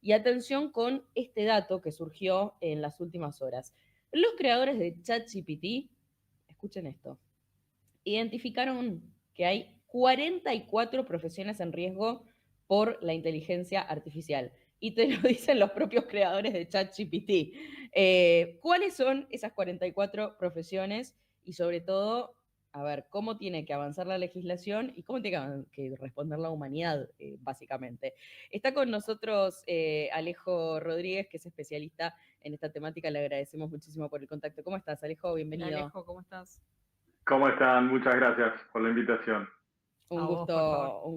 Y atención con este dato que surgió en las últimas horas. Los creadores de ChatGPT, escuchen esto, identificaron que hay 44 profesiones en riesgo por la inteligencia artificial. Y te lo dicen los propios creadores de ChatGPT. ¿Cuáles son esas 44 profesiones? Y sobre todo, a ver, cómo tiene que avanzar la legislación y cómo tiene que responder la humanidad, básicamente. Está con nosotros Alejo Rodríguez, que es especialista en esta temática. Le agradecemos muchísimo por el contacto. ¿Cómo estás, Alejo? Bienvenido. Hola, Alejo, ¿cómo estás? ¿Cómo están? Muchas gracias por la invitación. Un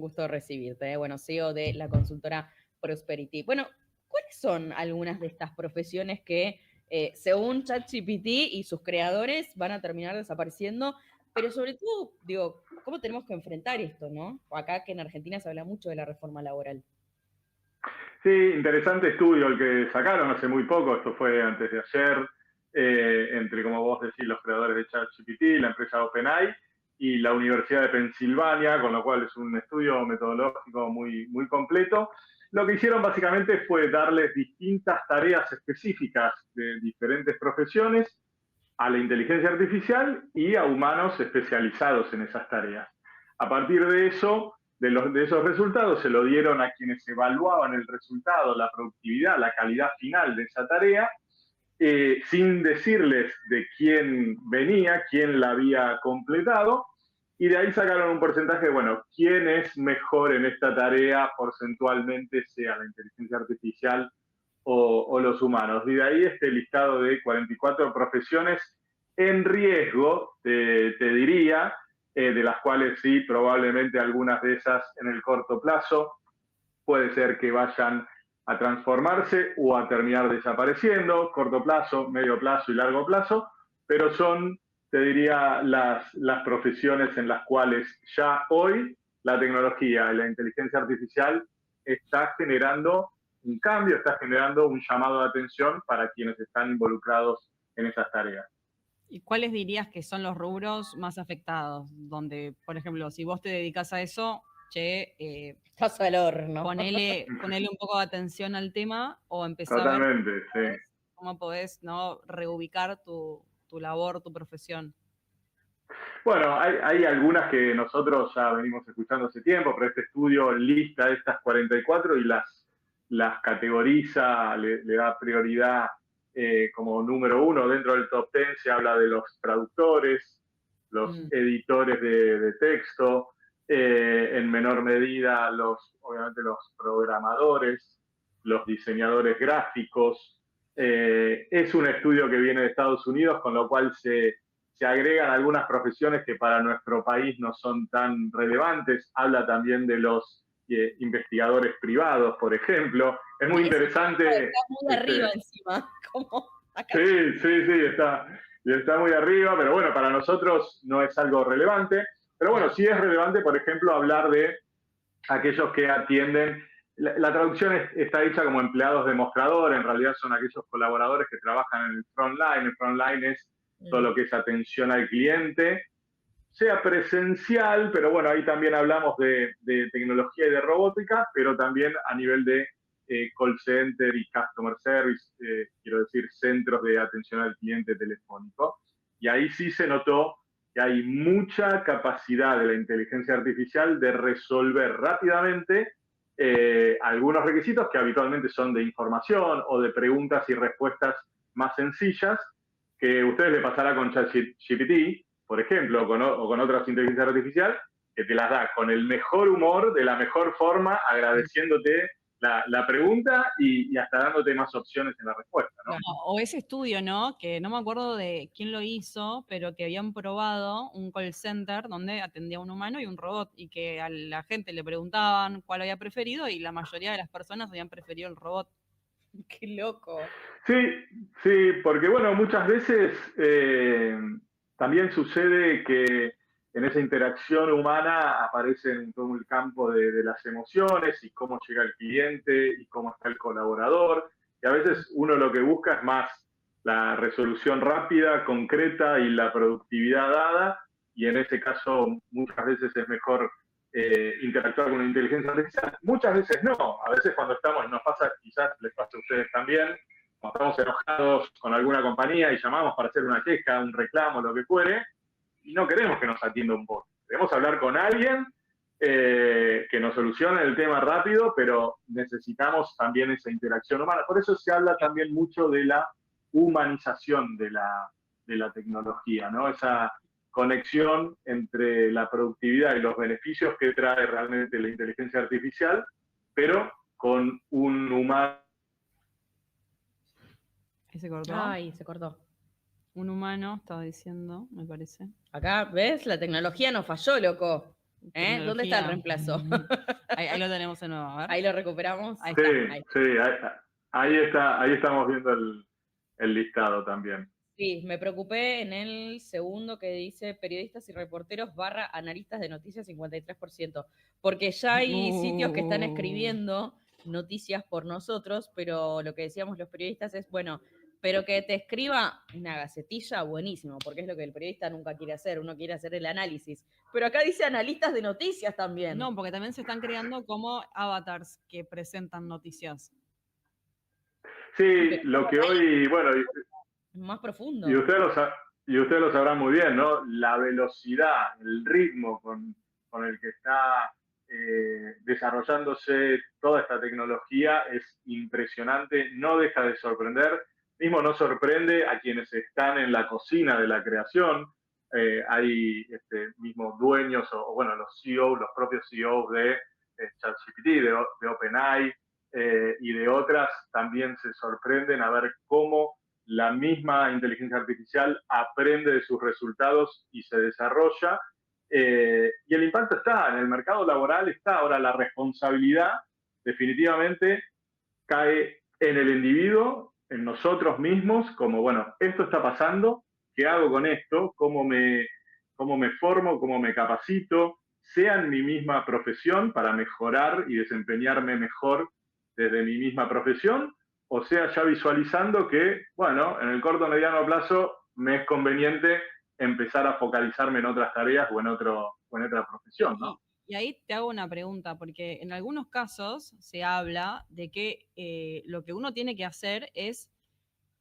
gusto recibirte. Bueno, CEO de la consultora Prosperity. Bueno, ¿cuáles son algunas de estas profesiones que, según ChatGPT y sus creadores, van a terminar desapareciendo? Pero sobre todo, digo, ¿cómo tenemos que enfrentar esto, no? Acá que en Argentina se habla mucho de la reforma laboral. Sí, interesante estudio el que sacaron hace muy poco, esto fue antes de ayer, entre, como vos decís, los creadores de ChatGPT, la empresa OpenAI y la Universidad de Pensilvania, con lo cual es un estudio metodológico muy completo. Lo que hicieron básicamente fue darles distintas tareas específicas de diferentes profesiones a la inteligencia artificial y a humanos especializados en esas tareas. A partir de eso, de esos resultados, se lo dieron a quienes evaluaban el resultado, la productividad, la calidad final de esa tarea, sin decirles de quién venía, quién la había completado, y de ahí sacaron un porcentaje de, bueno, quién es mejor en esta tarea porcentualmente, sea la inteligencia artificial o los humanos. Y de ahí este listado de 44 profesiones en riesgo, te diría, de las cuales sí, probablemente algunas de esas en el corto plazo puede ser que vayan a transformarse o a terminar desapareciendo, corto plazo, medio plazo y largo plazo, pero son, te diría, las profesiones en las cuales ya hoy la tecnología y la inteligencia artificial está generando un cambio, está generando un llamado de atención para quienes están involucrados en esas tareas. ¿Y cuáles dirías que son los rubros más afectados? Donde, por ejemplo, si vos te dedicas a eso, paso al horno. Ponele un poco de atención al tema o empezar a ver Totalmente, sí. cómo podés, ¿no? Reubicar tu labor, tu profesión. Bueno, hay algunas que nosotros ya venimos escuchando hace tiempo, pero este estudio lista estas 44 y las categoriza, le da prioridad como número uno. Dentro del top 10 se habla de los traductores, los editores de texto, en menor medida obviamente los programadores, los diseñadores gráficos. Es un estudio que viene de Estados Unidos, con lo cual se agregan algunas profesiones que para nuestro país no son tan relevantes. Habla también de los investigadores privados, por ejemplo. Es muy interesante. Está muy arriba encima. Sí, está muy arriba, pero bueno, para nosotros no es algo relevante. Pero bueno, sí es relevante, por ejemplo, hablar de aquellos que atienden. La traducción está hecha como empleados de mostrador, en realidad son aquellos colaboradores que trabajan en el frontline. El frontline es todo lo que es atención al cliente, sea presencial, pero bueno, ahí también hablamos de tecnología y de robótica, pero también a nivel de call center y customer service, quiero decir, centros de atención al cliente telefónico. Y ahí sí se notó que hay mucha capacidad de la inteligencia artificial de resolver rápidamente algunos requisitos que habitualmente son de información o de preguntas y respuestas más sencillas, que a ustedes les pasará con ChatGPT, por ejemplo, o con otras inteligencias artificiales, que te las da con el mejor humor, de la mejor forma, agradeciéndote la pregunta y hasta dándote más opciones en la respuesta, ¿no? O ese estudio, ¿no? Que no me acuerdo de quién lo hizo, pero que habían probado un call center donde atendía un humano y un robot, y que a la gente le preguntaban cuál había preferido y la mayoría de las personas habían preferido el robot. Qué loco. Sí, porque bueno, muchas veces también sucede que en esa interacción humana aparece en todo el campo de las emociones y cómo llega el cliente y cómo está el colaborador. Y a veces uno lo que busca es más la resolución rápida, concreta y la productividad dada. Y en ese caso muchas veces es mejor interactuar con una inteligencia artificial. Muchas veces no. A veces cuando nos pasa, quizás les pasa a ustedes también, cuando estamos enojados con alguna compañía y llamamos para hacer una queja, un reclamo, lo que fuere, y no queremos que nos atienda un bot. Queremos hablar con alguien que nos solucione el tema rápido, pero necesitamos también esa interacción humana. Por eso se habla también mucho de la humanización de la tecnología, ¿no? Esa conexión entre la productividad y los beneficios que trae realmente la inteligencia artificial, pero con un humano. ¿Se cortó? Ay, se cortó. Un humano, estaba diciendo, me parece. Acá, ¿ves? La tecnología nos falló, loco. Tecnología. ¿Dónde está el reemplazo? Ahí lo tenemos de nuevo, a ver. Ahí lo recuperamos. Ahí Sí, está. sí, ahí estamos viendo el listado también. Sí, me preocupé en el segundo que dice periodistas y reporteros / analistas de noticias 53%, porque ya hay sitios que están escribiendo noticias por nosotros, pero lo que decíamos los periodistas es, bueno, pero que te escriba una gacetilla, buenísimo, porque es lo que el periodista nunca quiere hacer, uno quiere hacer el análisis. Pero acá dice analistas de noticias también. No, porque también se están creando como avatars que presentan noticias. Sí, lo que hoy, bueno, más profundo. Y ustedes lo sabrán muy bien, ¿no? La velocidad, el ritmo con el que está desarrollándose toda esta tecnología es impresionante, no deja de sorprender, mismo no sorprende a quienes están en la cocina de la creación. Hay mismos dueños o, bueno, los CEOs, los propios CEOs de ChatGPT, de OpenAI y de otras, también se sorprenden a ver cómo la misma inteligencia artificial aprende de sus resultados y se desarrolla. Y el impacto está, en el mercado laboral está. Ahora la responsabilidad definitivamente cae en el individuo, en nosotros mismos, como, bueno, esto está pasando, ¿qué hago con esto? ¿Cómo me formo? ¿Cómo me capacito? Sea en mi misma profesión para mejorar y desempeñarme mejor desde mi misma profesión, o sea, ya visualizando que, bueno, en el corto o mediano plazo me es conveniente empezar a focalizarme en otras tareas o en otra profesión, ¿no? Y ahí te hago una pregunta, porque en algunos casos se habla de que lo que uno tiene que hacer es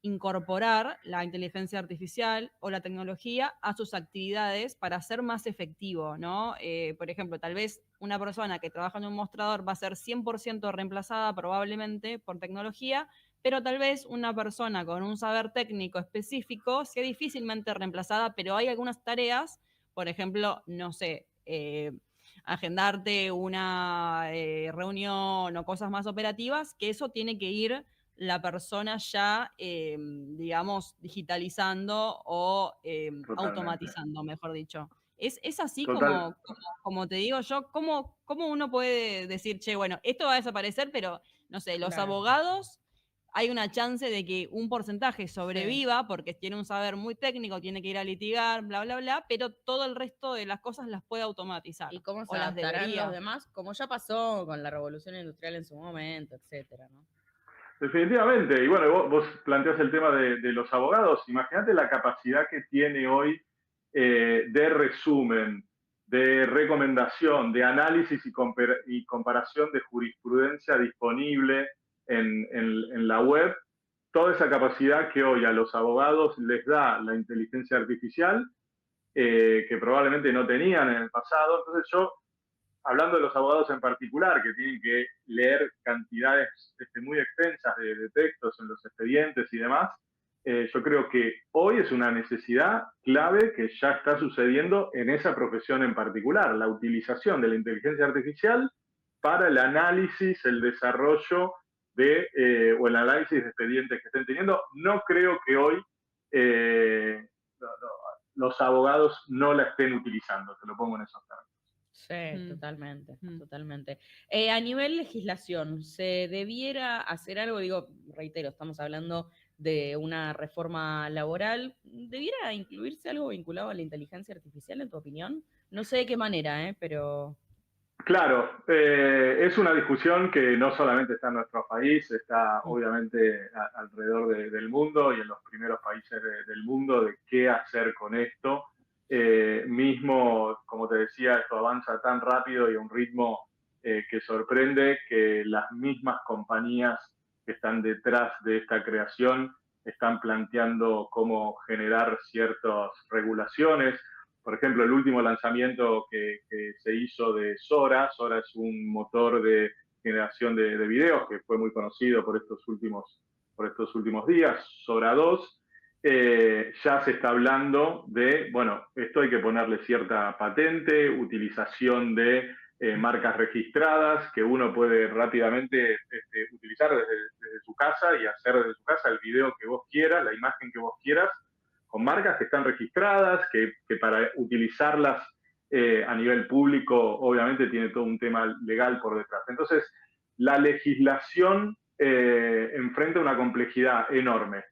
incorporar la inteligencia artificial o la tecnología a sus actividades para ser más efectivo, ¿no? Por ejemplo, tal vez una persona que trabaja en un mostrador va a ser 100% reemplazada probablemente por tecnología, pero tal vez una persona con un saber técnico específico sea difícilmente reemplazada, pero hay algunas tareas, por ejemplo, no sé, agendarte una reunión o cosas más operativas, que eso tiene que ir la persona ya, digamos, digitalizando o automatizando, mejor dicho. Es así como te digo yo, ¿cómo uno puede decir, che, bueno, esto va a desaparecer, pero, no sé, los abogados, hay una chance de que un porcentaje sobreviva porque tiene un saber muy técnico, tiene que ir a litigar, bla, bla, bla, pero todo el resto de las cosas las puede automatizar. ¿Y cómo se adaptarán los demás? Como ya pasó con la revolución industrial en su momento, etcétera, ¿no? Definitivamente. Y bueno, vos planteás el tema de los abogados. Imagínate la capacidad que tiene hoy de resumen, de recomendación, de análisis y comparación de jurisprudencia disponible en la web. Toda esa capacidad que hoy a los abogados les da la inteligencia artificial, que probablemente no tenían en el pasado. Entonces hablando de los abogados en particular, que tienen que leer cantidades muy extensas de textos en los expedientes y demás, yo creo que hoy es una necesidad clave que ya está sucediendo en esa profesión en particular, la utilización de la inteligencia artificial para el análisis, el desarrollo o el análisis de expedientes que estén teniendo. No creo que hoy los abogados no la estén utilizando, te lo pongo en esos términos. Sí, totalmente. A nivel legislación, ¿se debiera hacer algo? Digo, reitero, estamos hablando de una reforma laboral. ¿Debiera incluirse algo vinculado a la inteligencia artificial, en tu opinión? No sé de qué manera, pero... Claro, es una discusión que no solamente está en nuestro país, está obviamente alrededor del mundo y en los primeros países del mundo de qué hacer con esto. mismo, como te decía, esto avanza tan rápido y a un ritmo que sorprende, que las mismas compañías que están detrás de esta creación están planteando cómo generar ciertas regulaciones. Por ejemplo, el último lanzamiento que se hizo de Sora es un motor de generación de videos que fue muy conocido por estos últimos días, Sora 2. Ya se está hablando de, bueno, esto hay que ponerle cierta patente, utilización de marcas registradas que uno puede rápidamente utilizar desde su casa y hacer desde su casa el video que vos quieras, la imagen que vos quieras, con marcas que están registradas, que para utilizarlas a nivel público obviamente tiene todo un tema legal por detrás. Entonces, la legislación enfrenta una complejidad enorme.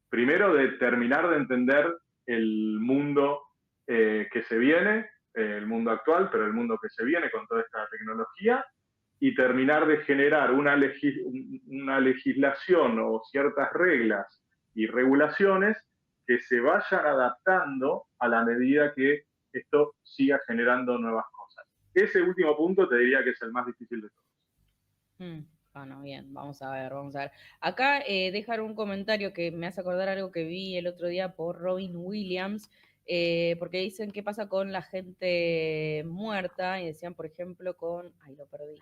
Primero, de terminar de entender el mundo que se viene, el mundo actual, pero el mundo que se viene con toda esta tecnología, y terminar de generar una legislación o ciertas reglas y regulaciones que se vayan adaptando a la medida que esto siga generando nuevas cosas. Ese último punto te diría que es el más difícil de todos. Bueno, bien, vamos a ver. Acá dejar un comentario que me hace acordar algo que vi el otro día por Robin Williams, porque dicen qué pasa con la gente muerta, y decían, por ejemplo, ay, lo perdí.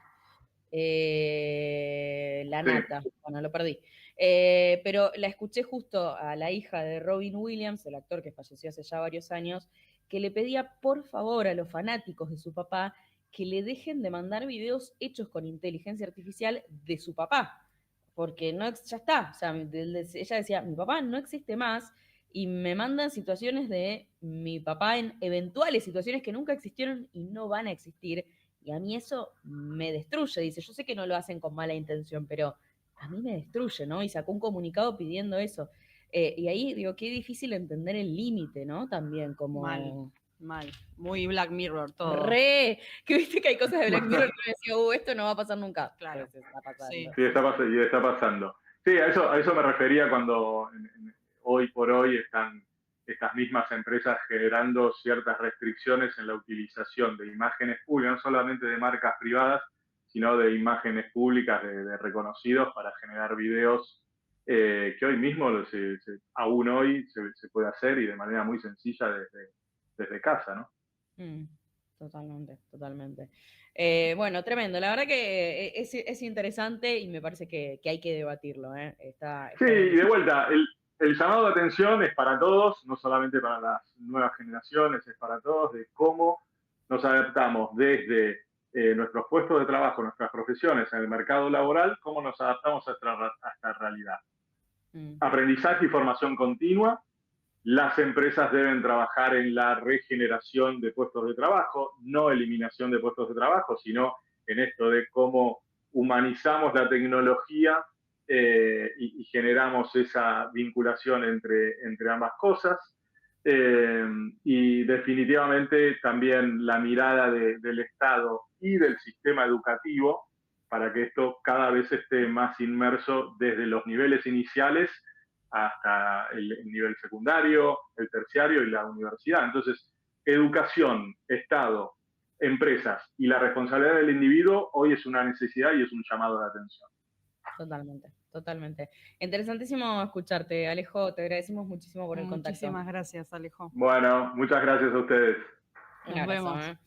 La Nata, bueno, lo perdí. Pero la escuché justo a la hija de Robin Williams, el actor que falleció hace ya varios años, que le pedía por favor a los fanáticos de su papá que le dejen de mandar videos hechos con inteligencia artificial de su papá, porque no, ya está. O sea, ella decía, mi papá no existe más, y me mandan situaciones de mi papá en eventuales situaciones que nunca existieron y no van a existir. Y a mí eso me destruye. Dice, yo sé que no lo hacen con mala intención, pero a mí me destruye, ¿no? Y sacó un comunicado pidiendo eso. Y ahí digo, qué difícil entender el límite, ¿no? También como... Mal. Muy Black Mirror todo. Que viste que hay cosas de Black Mirror que me decía, esto no va a pasar nunca. Claro. Pues está pasando. Sí, está pasando. Sí, a eso me refería cuando hoy por hoy están estas mismas empresas generando ciertas restricciones en la utilización de imágenes públicas, no solamente de marcas privadas, sino de imágenes públicas de reconocidos para generar videos que hoy mismo, aún hoy, se puede hacer y de manera muy sencilla desde casa, ¿no? Totalmente. Bueno, tremendo. La verdad que es interesante y me parece que hay que debatirlo. Está sí, y de vuelta, el llamado de atención es para todos, no solamente para las nuevas generaciones, es para todos, de cómo nos adaptamos desde nuestros puestos de trabajo, nuestras profesiones en el mercado laboral, cómo nos adaptamos a esta realidad. Aprendizaje y formación continua. Las empresas deben trabajar en la regeneración de puestos de trabajo, no eliminación de puestos de trabajo, sino en esto de cómo humanizamos la tecnología y generamos esa vinculación entre ambas cosas. Y definitivamente también la mirada del Estado y del sistema educativo para que esto cada vez esté más inmerso desde los niveles iniciales hasta el nivel secundario, el terciario y la universidad. Entonces, educación, Estado, empresas y la responsabilidad del individuo hoy es una necesidad y es un llamado de atención. Totalmente. Interesantísimo escucharte, Alejo. Te agradecemos muchísimo por el contacto. Muchísimas gracias, Alejo. Bueno, muchas gracias a ustedes. Un abrazo. Nos vemos.